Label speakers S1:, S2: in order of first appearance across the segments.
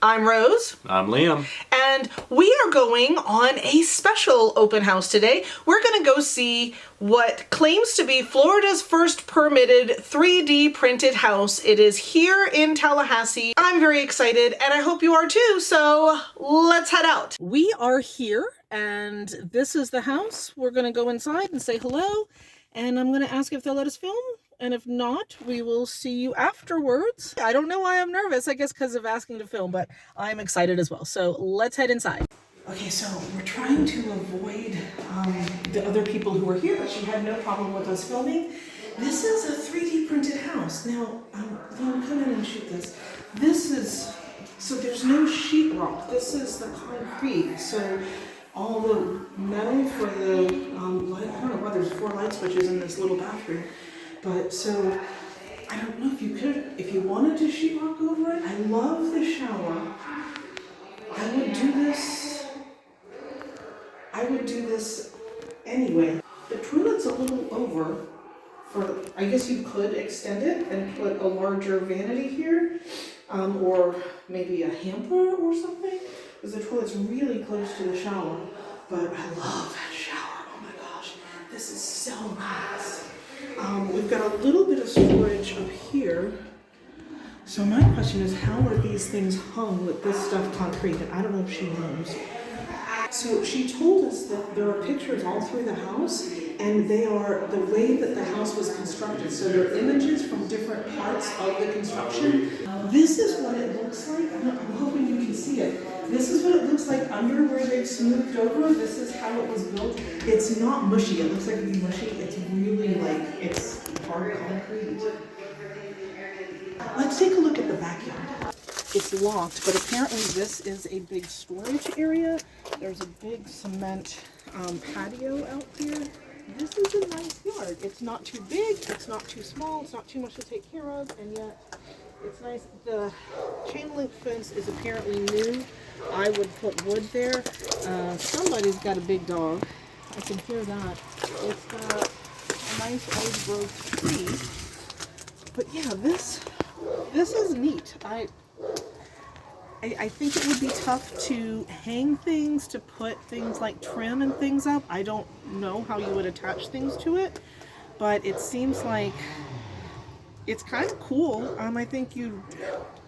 S1: I'm Rose.
S2: I'm Liam.
S1: And we are going on a special open house today. We're going to go see what claims to be Florida's first permitted 3D printed house. It is here in Tallahassee. I'm very excited and I hope you are too, so let's head out. We are here and this is the house. We're going to go inside and say hello, and I'm going to ask if they'll let us film. And if not, we will see you afterwards. I don't know why I'm nervous, I guess because of asking to film, but I'm excited as well. So let's head inside. Okay, so we're trying to avoid the other people who are here, but she had no problem with us filming. This is a 3D printed house. Now, Liam, come in and shoot this. This is, so there's no sheetrock. This is the concrete. So all the metal for the, light, I don't know why there's 4 light switches in this little bathroom. But so, I don't know if you could, if you wanted to sheetrock over it. I love the shower. I would do this anyway. The toilet's a little over for, I guess you could extend it and put a larger vanity here, or maybe a hamper or something, because the toilet's really close to the shower. But I love that shower, oh my gosh, this is so nice. We've got a little bit of storage up here. So my question is, how are these things hung with this stuff concrete? And I don't know if she knows. So she told us that there are pictures all through the house, and they are the way that the house was constructed. So they're images from different parts of the construction. This is what it looks like. I'm hoping you can see it. This is what it looks like under where they've smoothed over. This is how it was built. It's not mushy. It looks like it'd be mushy. It's really like, it's hard concrete. Let's take a look at the backyard. It's locked, but apparently this is a big storage area. There's a big cement patio out here. This is a nice yard. It's not too big, it's not too small, it's not too much to take care of, and yet it's nice. The chain link fence is apparently new. I would put wood there. Somebody's got a big dog. I can hear that. It's got a nice old growth tree. But yeah, this is neat. I think it would be tough to hang things, to put things like trim and things up. I don't know how you would attach things to it, but it seems like it's kind of cool. I think you'd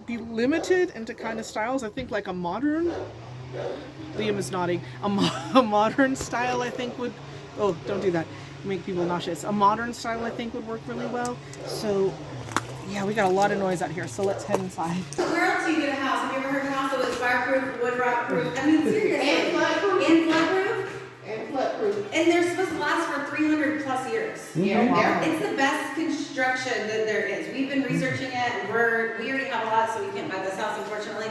S1: be limited into kind of styles. I think like a modern, Liam is nodding, a modern style I think would, oh, don't do that, make people nauseous. A modern style I think would work really well. So yeah, we got a lot of noise out here, so let's head inside.
S3: Where else do you get a house? Have you ever heard of a house that was fireproof, wood rot proof? I mean, seriously. And floodproof. And floodproof.
S4: And floodproof.
S3: And they're supposed to last for 300 plus years.
S4: Yeah.
S3: Wow. It's the best construction that there is. We've been researching it. We already have a lot, so we can't buy this house, unfortunately.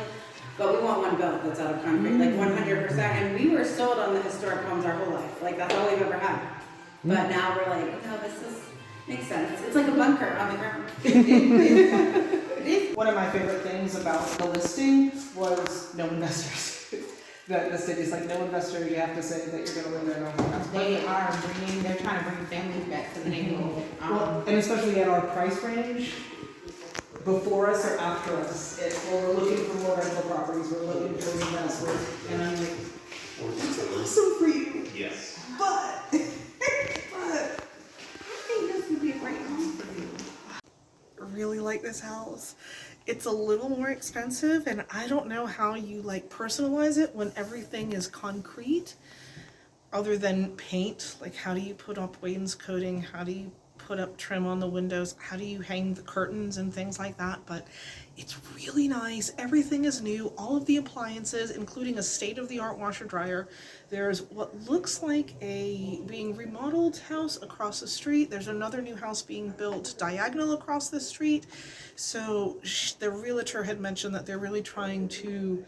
S3: But we want one built that's out of concrete, like 100%. And we were sold on the historic homes our whole life. Like, that's all we've ever had. But now we're like, no, makes sense. It's like a bunker on the ground.
S1: One of my favorite things about the listing was no investors. The city's like, no investor, you have to say that you're going to live there.
S4: They're trying to bring families back to the neighborhood.
S1: Well, and especially at our price range, before us or after us, we're looking for more rental properties, we're looking for investors, and I'm like, that's awesome for you.
S2: Yes.
S1: But really like this house. It's a little more expensive, and I don't know how you like personalize it when everything is concrete other than paint. Like, how do you put up wainscoting? How do you put up trim on the windows? How do you hang the curtains and things like that? But it's really nice. Everything is new. All of the appliances, including a state-of-the-art washer dryer. There's what looks like a being remodeled house across the street. There's another new house being built diagonal across the street. So the realtor had mentioned that they're really trying to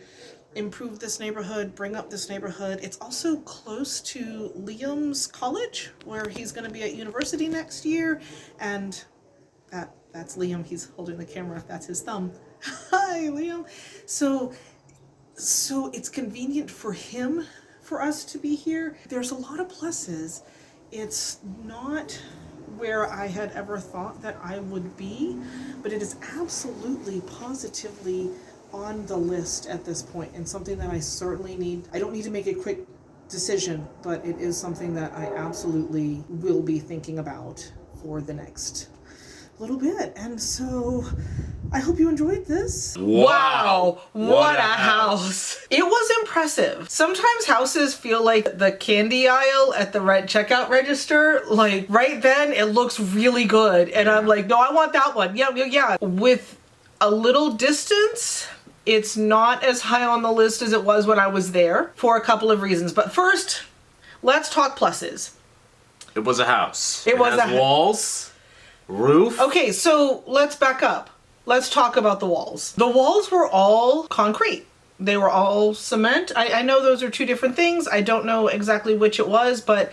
S1: improve this neighborhood, bring up this neighborhood. It's also close to Liam's college, where he's going to be at university next year, and that's Liam. He's holding the camera. That's his thumb. Hi, Liam. So it's convenient for him, for us to be here. There's a lot of pluses. It's not where I had ever thought that I would be, but it is absolutely, positively on the list at this point, and something that I certainly need. I don't need to make a quick decision, but it is something that I absolutely will be thinking about for the next little bit. And so I hope you enjoyed this.
S2: Wow.
S1: What a house. It was impressive. Sometimes houses feel like the candy aisle at the checkout register. Like right then it looks really good. And I'm like, no, I want that one. Yeah. With a little distance, it's not as high on the list as it was when I was there for a couple of reasons. But first, let's talk pluses.
S2: It was a house.
S1: It was
S2: has walls, roof.
S1: Okay, so let's back up. Let's talk about the walls. The walls were all concrete. They were all cement. I know those are two different things. I don't know exactly which it was, but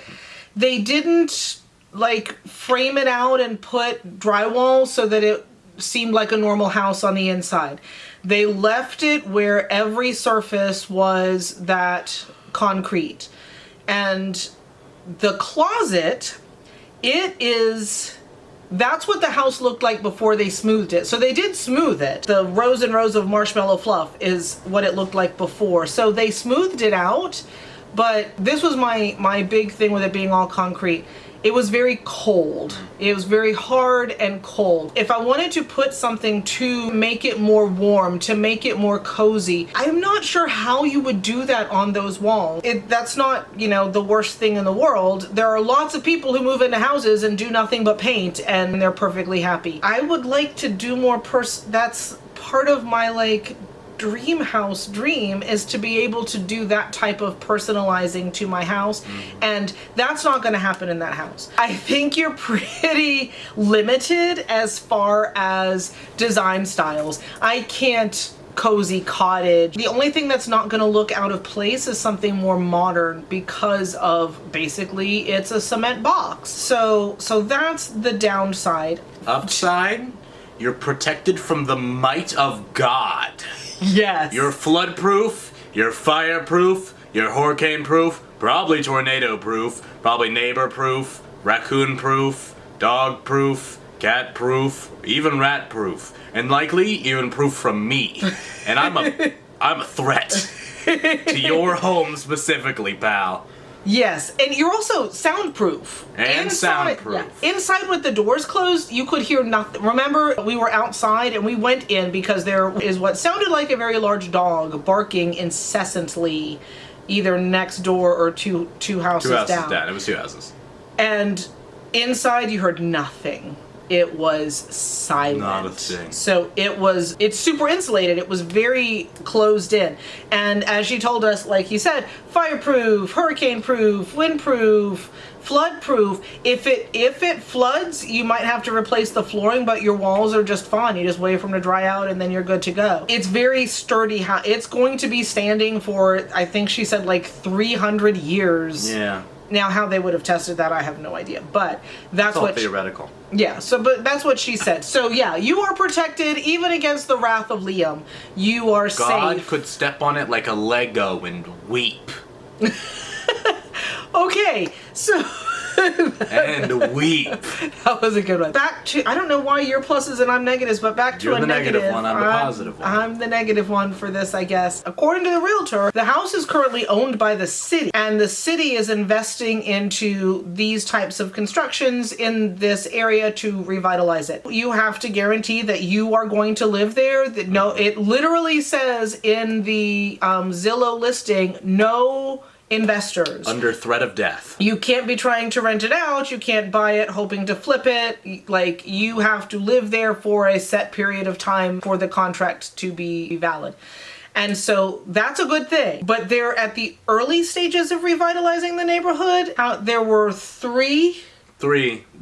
S1: they didn't like frame it out and put drywall so that it seemed like a normal house on the inside. They left it where every surface was that concrete. And the closet, that's what the house looked like before they smoothed it. So they did smooth it. The rows and rows of marshmallow fluff is what it looked like before. So they smoothed it out, but this was my big thing with it being all concrete. It was very cold. It was very hard and cold. If I wanted to put something to make it more warm, to make it more cozy, I'm not sure how you would do that on those walls. That's not, the worst thing in the world. There are lots of people who move into houses and do nothing but paint and they're perfectly happy. I would like to do more that's part of my dream house dream is to be able to do that type of personalizing to my house, and that's not going to happen in that house. I think you're pretty limited as far as design styles. I can't cozy cottage. The only thing that's not going to look out of place is something more modern because of basically it's a cement box. So that's the downside.
S2: Upside, you're protected from the might of God.
S1: Yes.
S2: You're flood-proof, you're fire-proof, you're hurricane-proof, probably tornado-proof, probably neighbor-proof, raccoon-proof, dog-proof, cat-proof, even rat-proof, and likely even proof from me. And I'm a threat to your home specifically, pal.
S1: Yes, and you're also soundproof.
S2: And soundproof.
S1: Yeah. Inside with the doors closed, you could hear nothing. Remember, we were outside and we went in because there is what sounded like a very large dog barking incessantly, either next door or two houses down.
S2: It was 2 houses.
S1: And inside you heard nothing. It was silent.
S2: Not a thing.
S1: So it's super insulated. It was very closed in. And as she told us, like you said, fireproof, hurricane-proof, windproof, flood-proof. If it floods, you might have to replace the flooring, but your walls are just fine. You just wait for them to dry out and then you're good to go. It's very sturdy. It's going to be standing for, I think she said 300 years.
S2: Yeah.
S1: Now, how they would have tested that, I have no idea. But that's
S2: all
S1: what
S2: theoretical.
S1: Yeah, but that's what she said. So yeah, you are protected even against the wrath of Liam. You are
S2: God
S1: safe.
S2: could step on it like a Lego and weep.
S1: Okay, so
S2: And weep.
S1: that was a good one. Back to, I don't know why you're pluses and I'm negatives, but back to
S2: You're
S1: a
S2: the
S1: negative.
S2: negative one, I'm the positive one.
S1: I'm the negative one for this, I guess. According to the realtor, the house is currently owned by the city, and the city is investing into these types of constructions in this area to revitalize it. You have to guarantee that you are going to live there. That no, it literally says in the Zillow listing, no investors.
S2: Under threat of death.
S1: You can't be trying to rent it out. You can't buy it hoping to flip it. Like, you have to live there for a set period of time for the contract to be valid. And so that's a good thing. But they're at the early stages of revitalizing the neighborhood. There were three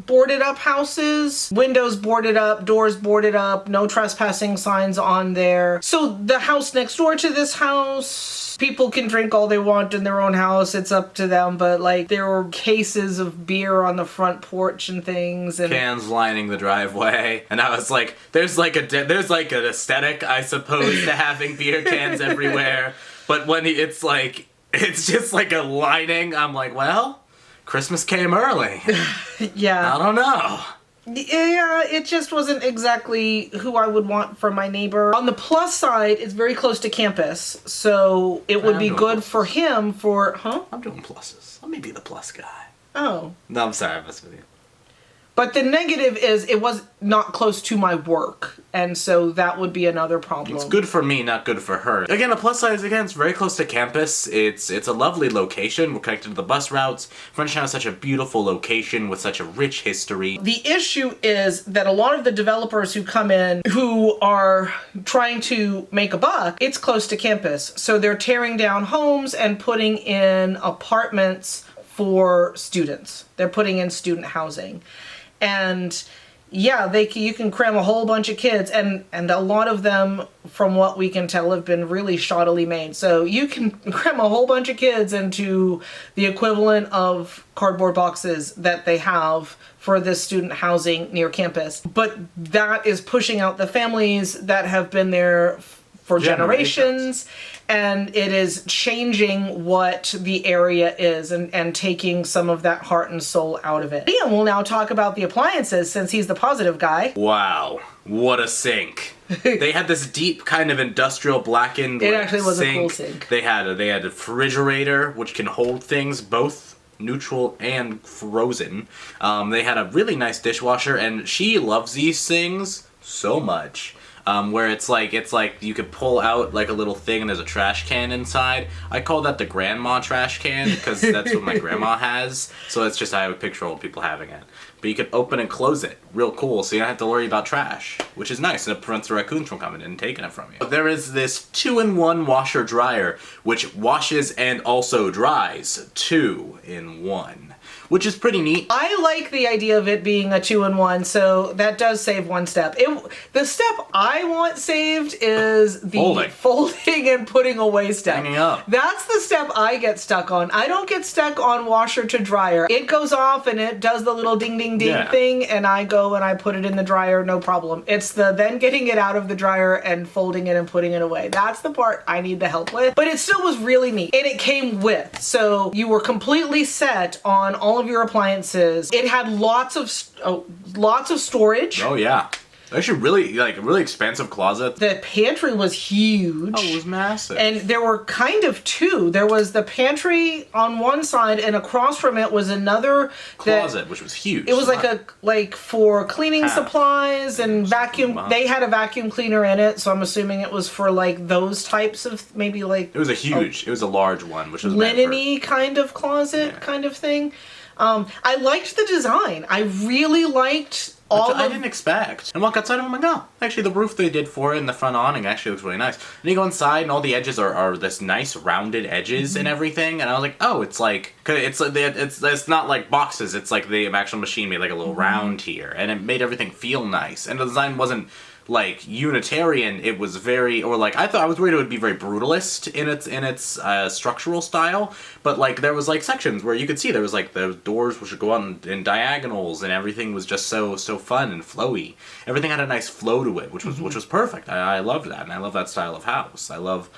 S1: boarded up houses, windows boarded up, doors boarded up, no trespassing signs on there. So the house next door to this house, people can drink all they want in their own house. It's up to them. But like, there were cases of beer on the front porch and things, and
S2: cans lining the driveway. And I was like, there's like an aesthetic, I suppose, to having beer cans everywhere. But when it's just like a lining, I'm like, well, Christmas came early.
S1: yeah.
S2: I don't know.
S1: Yeah, it just wasn't exactly who I would want for my neighbor. On the plus side, it's very close to campus, so it would be good for him for,
S2: I'm doing pluses. Let me be the plus guy.
S1: Oh.
S2: No, I'm sorry, I'm messing with you.
S1: But the negative is it was not close to my work, and so that would be another problem.
S2: It's good for me, not good for her. Again, a plus side is, again, it's very close to campus. It's a lovely location. We're connected to the bus routes. Frenchtown is such a beautiful location with such a rich history.
S1: The issue is that a lot of the developers who come in who are trying to make a buck, it's close to campus. So they're tearing down homes and putting in apartments for students. They're putting in student housing. And yeah, you can cram a whole bunch of kids, and a lot of them, from what we can tell, have been really shoddily made. So you can cram a whole bunch of kids into the equivalent of cardboard boxes that they have for this student housing near campus. But that is pushing out the families that have been there for generations. And it is changing what the area is and taking some of that heart and soul out of it. Liam will now talk about the appliances since he's the positive guy.
S2: Wow, what a sink. They had this deep kind of industrial blackened
S1: It actually was
S2: sink.
S1: a cool sink.
S2: They had a refrigerator which can hold things both neutral and frozen. They had a really nice dishwasher, and she loves these things so much. Where it's like you could pull out like a little thing and there's a trash can inside. I call that the grandma trash can because that's what my grandma has. So it's just I have a picture of old people having it. But you can open and close it. Real cool. So you don't have to worry about trash, which is nice, and it prevents the raccoons from coming in and taking it from you. There is this 2-in-1 washer dryer, which washes and also dries 2-in-1. Which is pretty neat.
S1: I like the idea of it being a 2-in-1, so that does save one step. The step I want saved is the folding and putting away step.
S2: Hanging up.
S1: That's the step I get stuck on. I don't get stuck on washer to dryer. It goes off and it does the little ding ding ding thing, and I go and I put it in the dryer, no problem. It's the then getting it out of the dryer and folding it and putting it away. That's the part I need the help with. But it still was really neat. And it came with. So you were completely set on all of your appliances. It had lots of storage.
S2: Oh yeah. Actually really expansive closet.
S1: The pantry was huge.
S2: Oh, it was massive.
S1: And there were kind of two. There was the pantry on one side, and across from it was another
S2: closet, which was huge.
S1: It was like for cleaning supplies and vacuum. They had a vacuum cleaner in it, so I'm assuming it was for like those types of maybe like.
S2: It was it was a large one, which was
S1: linen-y kind of closet kind of thing. I liked the design. I really liked
S2: I didn't expect. And walk outside and I'm like, oh, actually the roof they did for it and the front awning actually looks really nice. And you go inside and all the edges are this nice rounded edges and everything. And I was like, oh, it's not like boxes. It's like the actual machine made like a little round here, and it made everything feel nice. And the design wasn't like Unitarian. It was I was worried it would be very brutalist in its structural style, but like there was like sections where you could see there was like the doors which would go on in diagonals, and everything was just so fun and flowy. Everything had a nice flow to it, which was perfect. I loved that, and I love that style of house. I love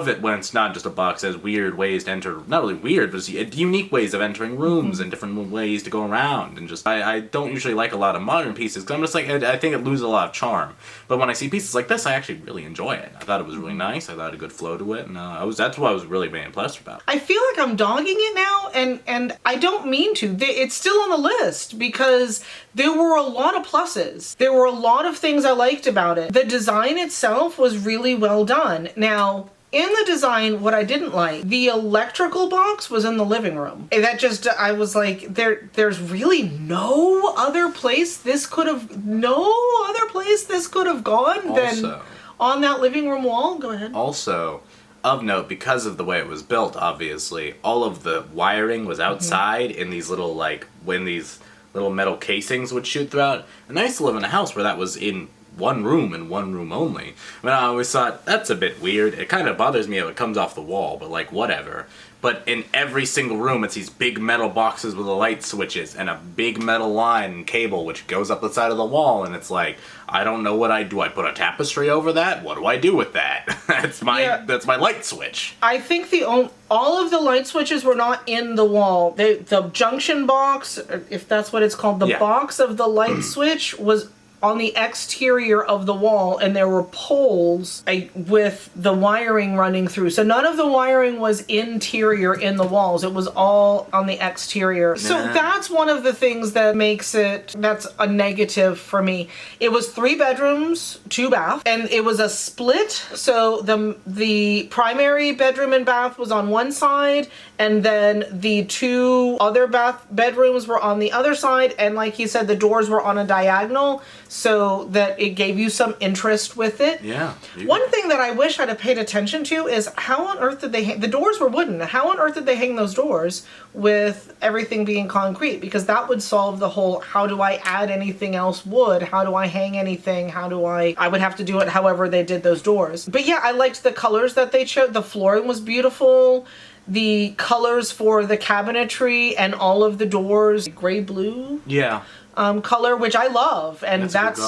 S2: it when it's not just a box. It has weird ways to enter, not really weird, but unique ways of entering rooms and different ways to go around. And just, I don't usually like a lot of modern pieces because I'm just like, I think it loses a lot of charm. But when I see pieces like this, I actually really enjoy it. I thought it was really nice. I thought it had a good flow to it. And that's what I was really being impressed about.
S1: I feel like I'm dogging it now, and I don't mean to. It's still on the list because there were a lot of pluses. There were a lot of things I liked about it. The design itself was really well done. Now, in the design, what I didn't like, the electrical box was in the living room. And that just, I was like, there's really no other place this could have gone than on that living room wall. Go ahead.
S2: Also, of note, because of the way it was built, obviously, all of the wiring was outside in these little, when these little metal casings would shoot throughout. And I used to live in a house where that was in one room and one room only. But I always thought, that's a bit weird. It kind of bothers me if it comes off the wall, but like, whatever. But in every single room, it's these big metal boxes with the light switches and a big metal line and cable which goes up the side of the wall, and it's like, I don't know what I do. I put a tapestry over that? What do I do with that? That's my light switch.
S1: I think all of the light switches were not in the wall. The junction box, if that's what it's called, the box of the light switch was on the exterior of the wall, and there were poles with the wiring running through. So none of the wiring was interior in the walls. It was all on the exterior. So that's one of the things that that's a negative for me. It was 3 bedrooms, 2 baths, and it was a split. So the primary bedroom and bath was on one side, and then the 2 other bedrooms were on the other side, and like you said, the doors were on a diagonal, so that it gave you some interest with it.
S2: Yeah.
S1: One thing that I wish I'd have paid attention to is how on earth did they hang, the doors were wooden, how on earth did they hang those doors with everything being concrete? Because that would solve the whole, how do I add anything else wood? How do I hang anything? I would have to do it however they did those doors. But yeah, I liked the colors that they chose. The flooring was beautiful. The colors for the cabinetry and all of the doors, gray blue.
S2: Yeah.
S1: Color, which I love, and that's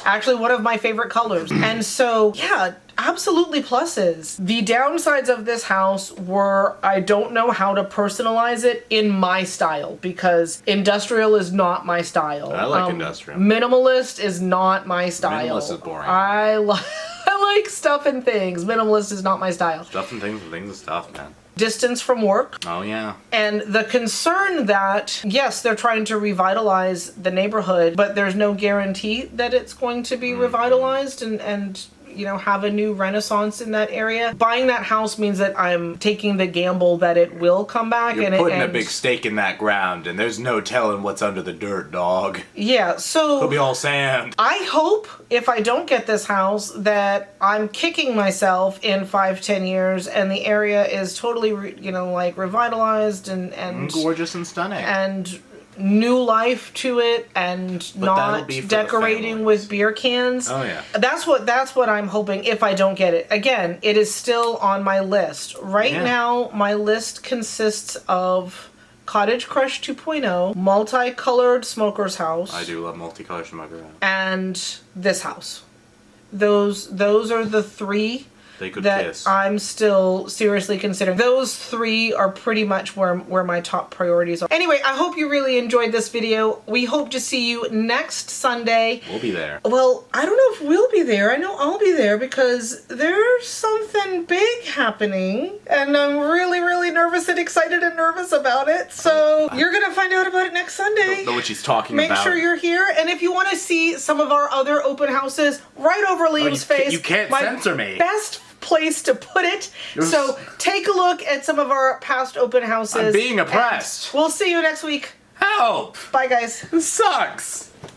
S1: actually one of my favorite colors. And so, yeah, absolutely pluses. The downsides of this house were, I don't know how to personalize it in my style, because industrial is not my style.
S2: I like industrial.
S1: Minimalist is not my style.
S2: Minimalist is boring.
S1: I like stuff and things. Minimalist is not my style.
S2: Stuff and things and stuff, man.
S1: Distance from work.
S2: Oh, yeah.
S1: And the concern that, yes, they're trying to revitalize the neighborhood, but there's no guarantee that it's going to be revitalized and you know, have a new renaissance in that area. Buying that house means that I'm taking the gamble that it will come back.
S2: You're putting a big stake in that ground, and there's no telling what's under the dirt, dog.
S1: Yeah, so...
S2: It'll be all sand.
S1: I hope, if I don't get this house, that I'm kicking myself in 5-10 years, and the area is totally, revitalized and
S2: gorgeous and stunning.
S1: And new life to it, and not decorating with beer cans.
S2: Oh yeah.
S1: That's what I'm hoping if I don't get it. Again, it is still on my list. Right now, my list consists of Cottage Crush 2.0, multicolored smoker's house.
S2: I do love multicolored smoker's house.
S1: And this house. Those are the 3
S2: they could
S1: that
S2: kiss.
S1: I'm still seriously considering. Those 3 are pretty much where my top priorities are. Anyway, I hope you really enjoyed this video. We hope to see you next Sunday.
S2: We'll be there.
S1: Well, I don't know if we'll be there. I know I'll be there because there's something big happening, and I'm really, really nervous and excited and nervous about it. So you're gonna find out about it next Sunday.
S2: I don't know what she's talking
S1: about. Make
S2: about.
S1: sure you're here, and if you want to see some of our other open houses, right over Liam's face.
S2: You can't censor me.
S1: Best place to put it. So take a look at some of our past open houses.
S2: I'm being oppressed.
S1: We'll see you next week.
S2: Help!
S1: Bye, guys.
S2: This sucks.